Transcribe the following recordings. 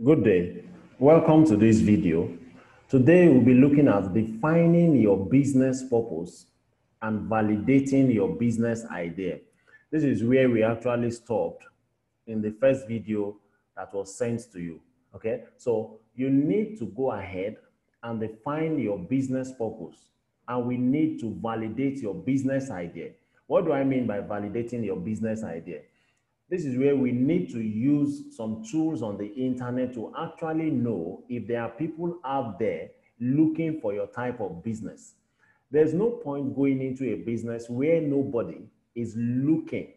Good day. Welcome to this video. Today we'll be looking at defining your business purpose and validating your business idea. This is where we actually stopped in the first video that was sent to you. Okay, so you need to go ahead and define your business purpose, and we need to validate your business idea. What do I mean by validating your business idea? This is where we need to use some tools on the internet to actually know if there are people out there looking for your type of business. There's no point going into a business where nobody is looking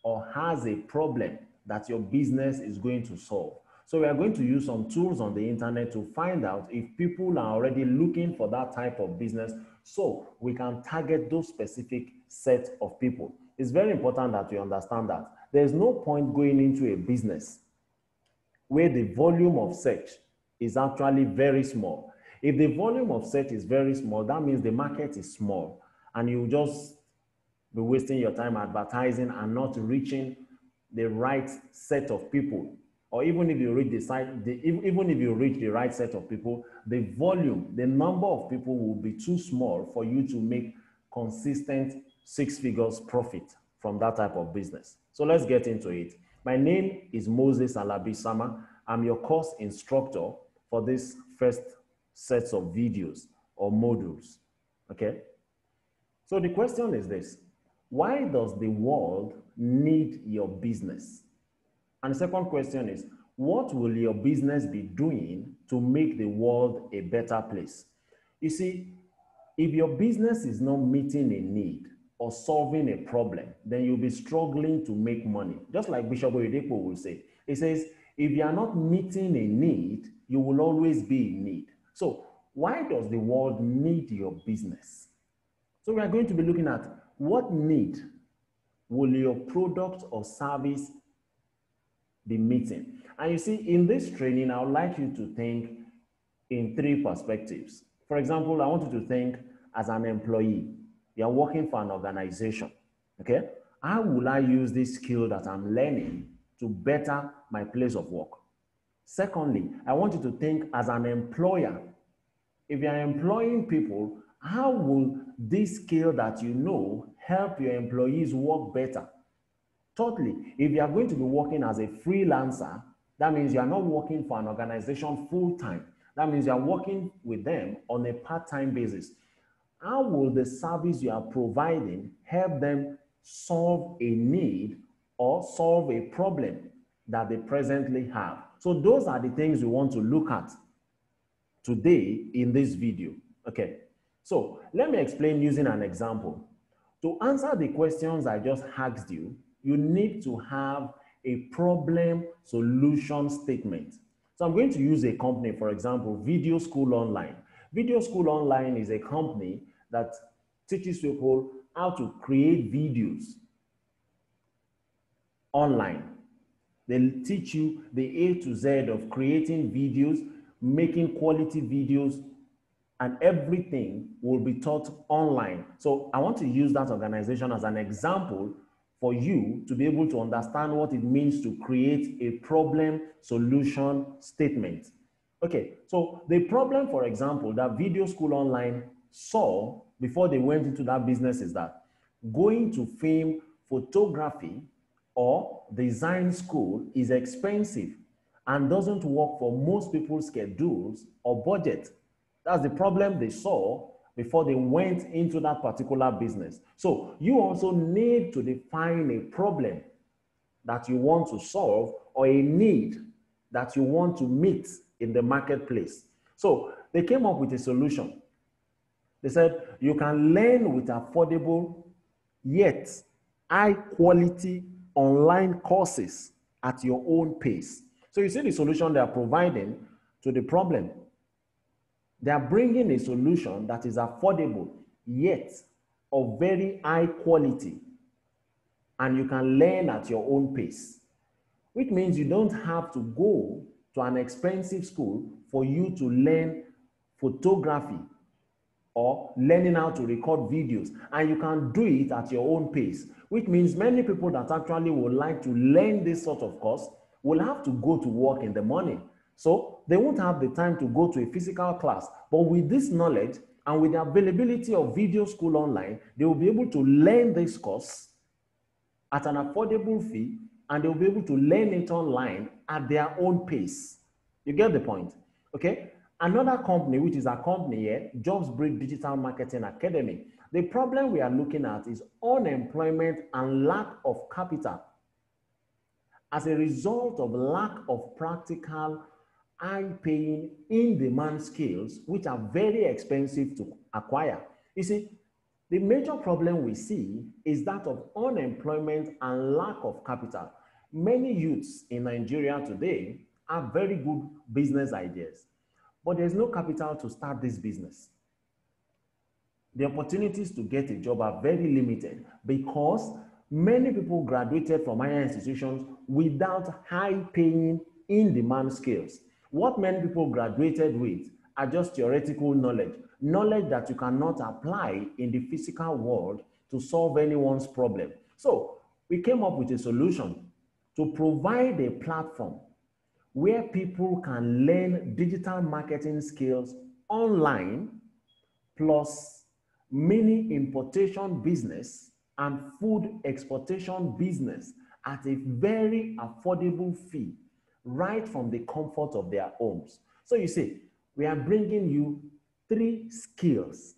or has a problem that your business is going to solve. So we are going to use some tools on the internet to find out if people are already looking for that type of business so we can target those specific set of people. It's very important that you understand that. There's no point going into a business where the volume of search is actually very small. If the volume of search is very small, that means the market is small and you just be wasting your time advertising and not reaching the right set of people. Or even if you reach even if you reach the right set of people, the volume, the number of people will be too small for you to make consistent six figures profit from that type of business. So let's get into it. My name is Moses Alabi Sama. I'm your course instructor for this first sets of videos or modules. Okay? So the question is this: why does the world need your business? And the second question is, what will your business be doing to make the world a better place? You see, if your business is not meeting a need or solving a problem, then you'll be struggling to make money. Just like Bishop Oyedepo will say. He says, if you are not meeting a need, you will always be in need. So why does the world need your business? So we are going to be looking at what need will your product or service be meeting. And you see, in this training, I would like you to think in three perspectives. For example, I want you to think as an employee. You're working for an organization, okay? How will I use this skill that I'm learning to better my place of work? Secondly, I want you to think as an employer. If you're employing people, how will this skill that you know help your employees work better? Thirdly, if you are going to be working as a freelancer, that means you are not working for an organization full-time. That means you are working with them on a part-time basis. How will the service you are providing help them solve a need or solve a problem that they presently have? So those are the things we want to look at today in this video. Okay, so let me explain using an example. To answer the questions I just asked you, you need to have a problem solution statement. So I'm going to use a company, for example, Video School Online. Video School Online is a company that teaches people how to create videos online. They teach you the A to Z of creating videos, making quality videos, and everything will be taught online. So I want to use that organization as an example for you to be able to understand what it means to create a problem solution statement. Okay, so the problem, for example, that Video School Online saw before they went into that business is that going to film photography or design school is expensive and doesn't work for most people's schedules or budget. That's the problem they saw before they went into that particular business. So you also need to define a problem that you want to solve or a need that you want to meet in the marketplace. So they came up with a solution. They said you can learn with affordable yet high quality online courses at your own pace. So you see the solution they are providing to the problem. They are bringing a solution that is affordable, yet of very high quality, and you can learn at your own pace, which means you don't have to go to an expensive school for you to learn photography or learning how to record videos, and you can do it at your own pace, which means many people that actually would like to learn this sort of course will have to go to work in the morning. So they won't have the time to go to a physical class. But with this knowledge and with the availability of video school online, they will be able to learn this course at an affordable fee, and they'll be able to learn it online at their own pace. You get the point? Okay? Another company, which is a company here, JobsBridge Digital Marketing Academy. The problem we are looking at is unemployment and lack of capital as a result of lack of practical, high-paying, in-demand skills, which are very expensive to acquire. You see, the major problem we see is that of unemployment and lack of capital. Many youths in Nigeria today have very good business ideas, but there's no capital to start this business. The opportunities to get a job are very limited because many people graduated from higher institutions without high-paying, in-demand skills. What many people graduated with are just theoretical knowledge that you cannot apply in the physical world to solve anyone's problem. So we came up with a solution to provide a platform where people can learn digital marketing skills online, plus mini importation business and food exportation business at a very affordable fee, right from the comfort of their homes. So you see, we are bringing you 3 skills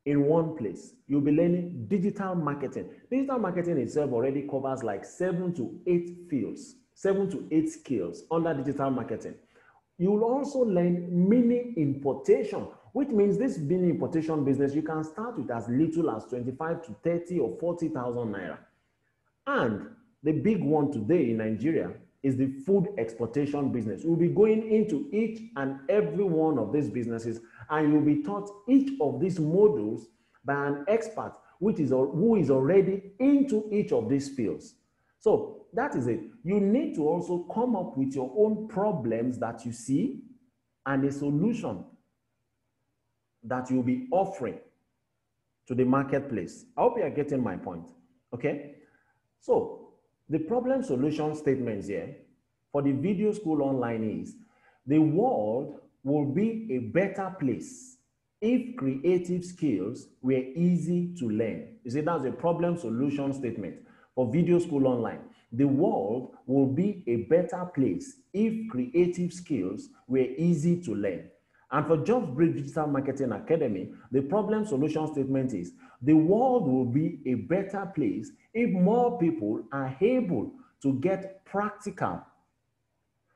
in one place. You'll be learning digital marketing. Digital marketing itself already covers like 7 to 8 fields, 7 to 8 skills under digital marketing. You will also learn mini importation, which means this mini importation business, you can start with as little as 25 to 30 or 40,000 naira. And the big one today in Nigeria is the food exportation business. We'll be going into each and every one of these businesses, and you'll be taught each of these modules by an expert who is already into each of these fields. So that is it. You need to also come up with your own problems that you see and a solution that you'll be offering to the marketplace. I hope you are getting my point, okay? So the problem solution statements here for the video school online is, the world will be a better place if creative skills were easy to learn. You see, that's a problem solution statement for video school online. The world will be a better place if creative skills were easy to learn. And for JobsBridge Digital Marketing Academy, the problem solution statement is, the world will be a better place if more people are able to get practical,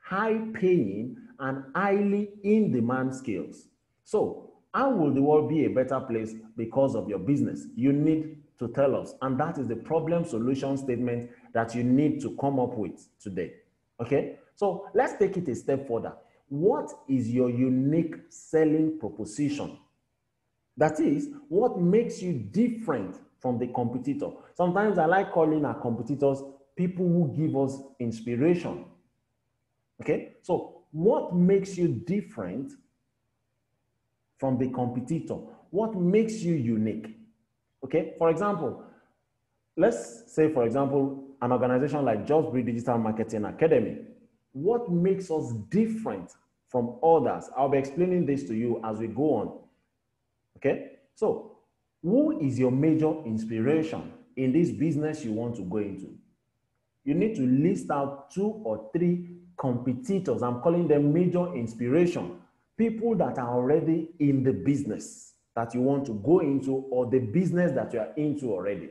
high-paying, and highly in-demand skills. So, how will the world be a better place because of your business? You need to tell us, and that is the problem solution statement that you need to come up with today, okay? So, let's take it a step further. What is your unique selling proposition? That is, what makes you different from the competitor? Sometimes I like calling our competitors people who give us inspiration. Okay, so what makes you different from the competitor? What makes you unique? Okay, for example, let's say, for example, an organization like JobsBridge Digital Marketing Academy. What makes us different from others? I'll be explaining this to you as we go on. Okay, so who is your major inspiration in this business you want to go into? You need to list out 2 or 3 competitors. I'm calling them major inspiration. People that are already in the business that you want to go into, or the business that you are into already.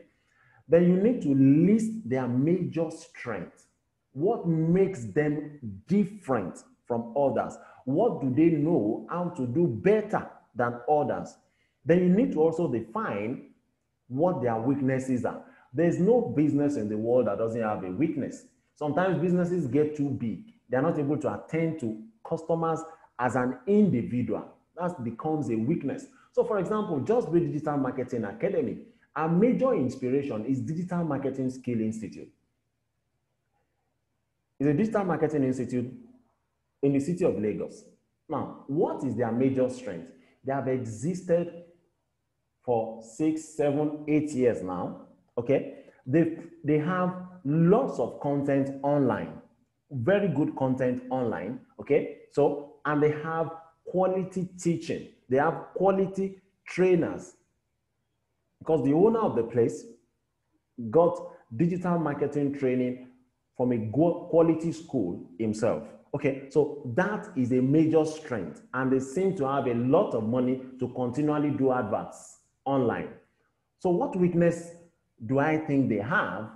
Then you need to list their major strengths. What makes them different from others? What do they know how to do better than others? Then you need to also define what their weaknesses are. There's no business in the world that doesn't have a weakness. Sometimes businesses get too big. They're not able to attend to customers as an individual. That becomes a weakness. So for example, JobsBridge Digital Marketing Academy, our major inspiration is Digital Marketing Skill Institute. It's a digital marketing institute in the city of Lagos. Now, what is their major strength? They have existed for 6, 7, 8 years now, okay? They have lots of content online. very good content online, okay? So, and they have quality teaching. They have quality trainers because the owner of the place got digital marketing training from a quality school himself. Okay, so that is a major strength, and they seem to have a lot of money to continually do adverts online. So what weakness do I think they have?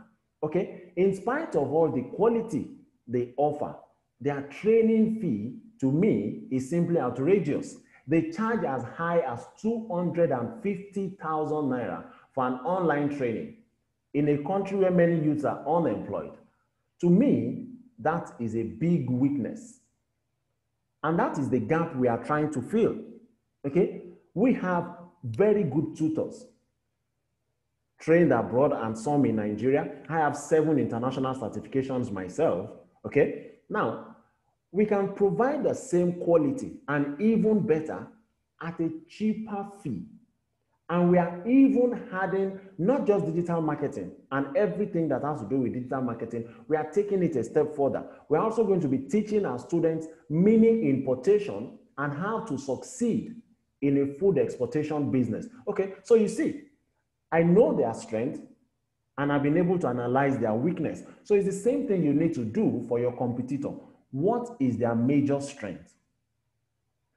Okay, in spite of all the quality they offer, their training fee to me is simply outrageous. They charge as high as 250,000 naira for an online training in a country where many youths are unemployed. To me, that is a big weakness. And that is the gap we are trying to fill. Okay? We have very good tutors trained abroad and some in Nigeria. I have 7 international certifications myself. Okay? Now, we can provide the same quality and even better at a cheaper fee. And we are even adding not just digital marketing and everything that has to do with digital marketing, we are taking it a step further. We're also going to be teaching our students mini importation and how to succeed in a food exportation business. Okay, so you see, I know their strength and I've been able to analyze their weakness. So it's the same thing you need to do for your competitor. What is their major strength?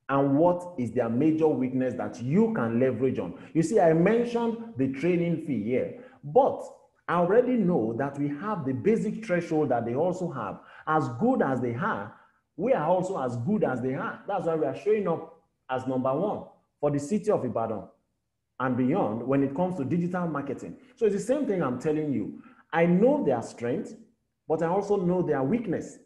And what is their major weakness that you can leverage on? You see, I mentioned the training fee here, but I already know that we have the basic threshold that they also have. As good as they are, we are also as good as they are. That's why we are showing up as #1 for the city of Ibadan and beyond when it comes to digital marketing. So it's the same thing I'm telling you. I know their strength, but I also know their weakness.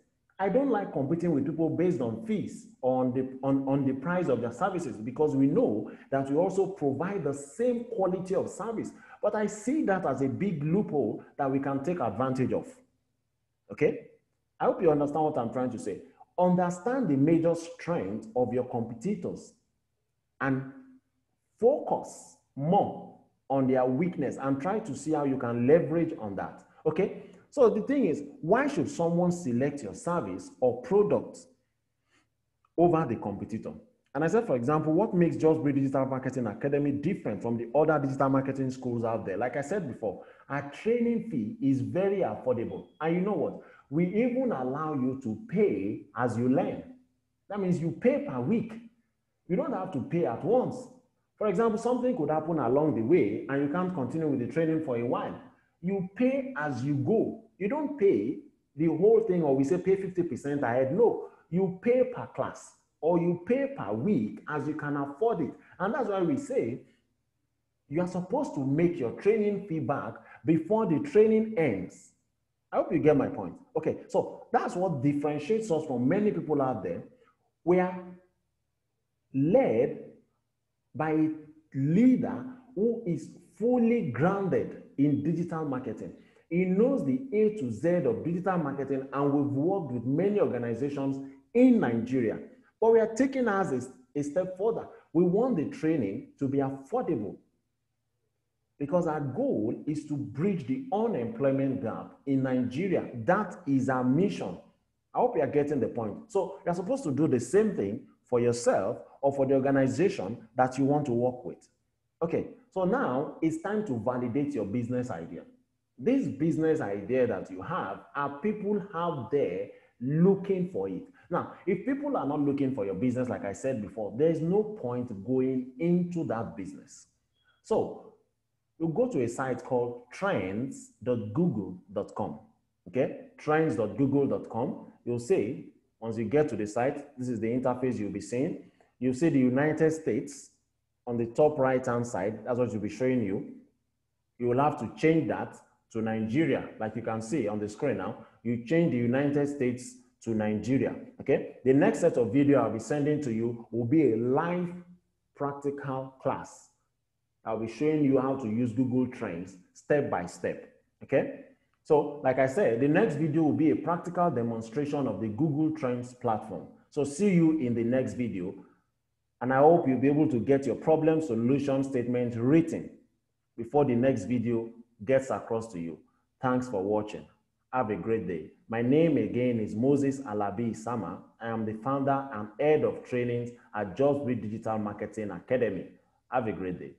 I don't like competing with people based on fees or on the price of their services, because we know that we also provide the same quality of service. But I see that as a big loophole that we can take advantage of. Okay? I hope you understand what I'm trying to say. Understand the major strength of your competitors and focus more on their weakness and try to see how you can leverage on that. Okay? So the thing is, why should someone select your service or product over the competitor? And I said, for example, what makes Just Breathe Digital Marketing Academy different from the other digital marketing schools out there? Like I said before, our training fee is very affordable. And you know what? We even allow you to pay as you learn. That means you pay per week. You don't have to pay at once. For example, something could happen along the way and you can't continue with the training for a while. You pay as you go. You don't pay the whole thing, or we say pay 50% ahead. No, you pay per class or you pay per week as you can afford it. And that's why we say you are supposed to make your training fee back before the training ends. I hope you get my point. Okay, so that's what differentiates us from many people out there. We are led by a leader who is fully grounded in digital marketing. He knows the A to Z of digital marketing, and we've worked with many organizations in Nigeria. But we are taking us a step further. We want the training to be affordable, because our goal is to bridge the unemployment gap in Nigeria. That is our mission. I hope you are getting the point. So you're supposed to do the same thing for yourself or for the organization that you want to work with. Okay, so now it's time to validate your business idea. This business idea that you have, are people out there looking for it? Now, if people are not looking for your business, like I said before, there's no point going into that business. So you go to a site called trends.google.com. Okay, trends.google.com. You'll see, once you get to the site, this is the interface you'll be seeing. You'll see the United States on the top right-hand side. That's what you'll be showing you. You will have to change that to Nigeria, like you can see on the screen now. You change the United States to Nigeria, okay? The next set of video I'll be sending to you will be a live practical class. I'll be showing you how to use Google Trends step by step, okay? So, like I said, the next video will be a practical demonstration of the Google Trends platform. So see you in the next video, and I hope you'll be able to get your problem solution statement written before the next video gets across to you. Thanks for watching. Have a great day. My name again is Moses Alabi Sama. I am the founder and head of trainings at Just Be Digital Marketing Academy. Have a great day.